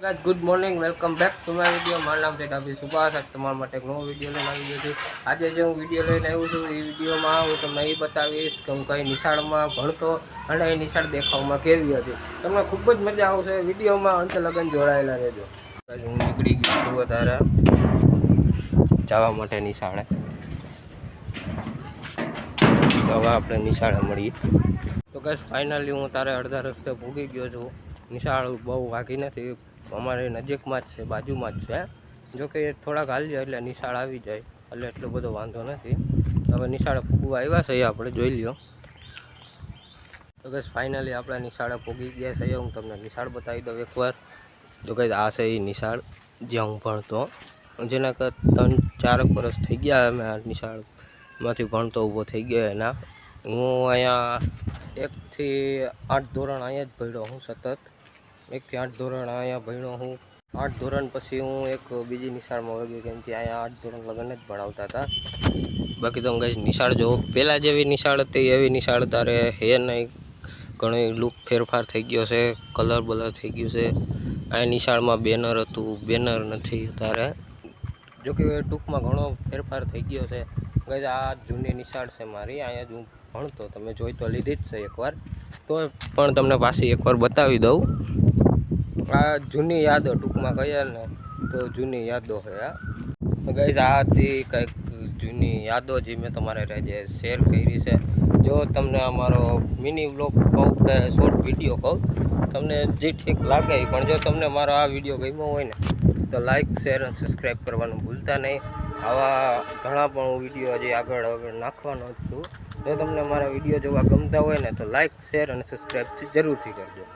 Guys good morning welcome back to my video. माરું નામ છે ડાભી સુભાષ। આજ તમારા માટે એક નવો વિડીયો લઈને આવી ગયો છું। આજે જે હું વિડીયો લઈને આવ્યો છું એ વિડીયોમાં હું તમને એ બતાવીશ કે હું કઈ નિશાળમાં ભણતો અને એ નિશાળ દેખાવમાં કેવી હતી। તમને ખૂબ જ મજા આવશે વિડીયોમાં અંત લગન જોડાયેલા રહેજો। હું નીકળી ગયો છું અત્યારે જવા માટે નિશાળે। હવે આપણે નિશાળે મળીએ। તો ગાઈસ ફાઇનલી હું તારે અડધા રસ્તે ભૂગી ગયો છું। નિશાળ બહુ વાગી નથી, અમારે નજીકમાં જ છે, બાજુમાં જ છે। જો કે થોડાક હાલ જાય એટલે નિશાળ આવી જાય એટલે એટલો બધો વાંધો નથી। હવે નિશાળે પૂગવા આવ્યા છે આપણે જોઈ લ્યો। તો બસ ફાઇનલી આપણે નિશાળે પૂગી ગયા છે। હું તમને નિશાળ બતાવી દઉં એકવાર। તો કંઈ આ છે એ નિશાળ જ્યાં હું ભણતો, જેના 3-4 વર્ષ થઈ ગયા અમે આ નિશાળમાંથી ભણતો ઊભો થઈ ગયો એના। હું અહીંયા 1 થી 8 ધોરણ અહીંયા જ ભણ્યો હું સતત। 1 થી 8 ધોરણ અહીંયા ભણ્યો હું। 8 ધોરણ પછી હું એક બીજી નિશાળમાં વહી ગયો, કેમ કે અહીંયા 8 ધોરણ લગન જ ભણાવતા હતા। બાકી તો ગાઈસ નિશાળ જો પહેલાં જેવી નિશાળ હતી એવી નિશાળ તારે હે નહીં, ઘણો લુક ફેરફાર થઈ ગયો છે, કલર બલર થઈ ગયું છે। આ નિશાળમાં બેનર હતું, બેનર નથી તારે। જો કે ટૂંકમાં ઘણો ફેરફાર થઈ ગયો છે ગાઈસ। આ જૂની નિશાળ છે મારી, અહીંયા જ હું ભણતો। તમે જોઈ તો લીધી જ છે એકવાર, તો પણ તમને પાછી એકવાર બતાવી દઉં। આ જૂની યાદો ટૂંકમાં કહીએ ને તો જૂની યાદો છે આ ગાઈસ। આ હતી કંઈક જૂની યાદો જે મેં તમારે જે શેર કરી છે। જો તમને અમારો મિની વ્લોગ કહું કે શોર્ટ વિડીયો કહું, તમને જે ઠીક લાગે, પણ જો તમને મારો આ વિડીયો ગમ્યો હોય ને તો લાઇક શેર અને સબસ્ક્રાઈબ કરવાનું ભૂલતા નહીં। આવા ઘણા પણ હું વિડીયો હજી આગળ નાખવાનો જ છું। જો તમને મારા વિડીયો જોવા ગમતા હોય ને તો લાઇક શેર અને સબસ્ક્રાઈબ જરૂરથી કરજો।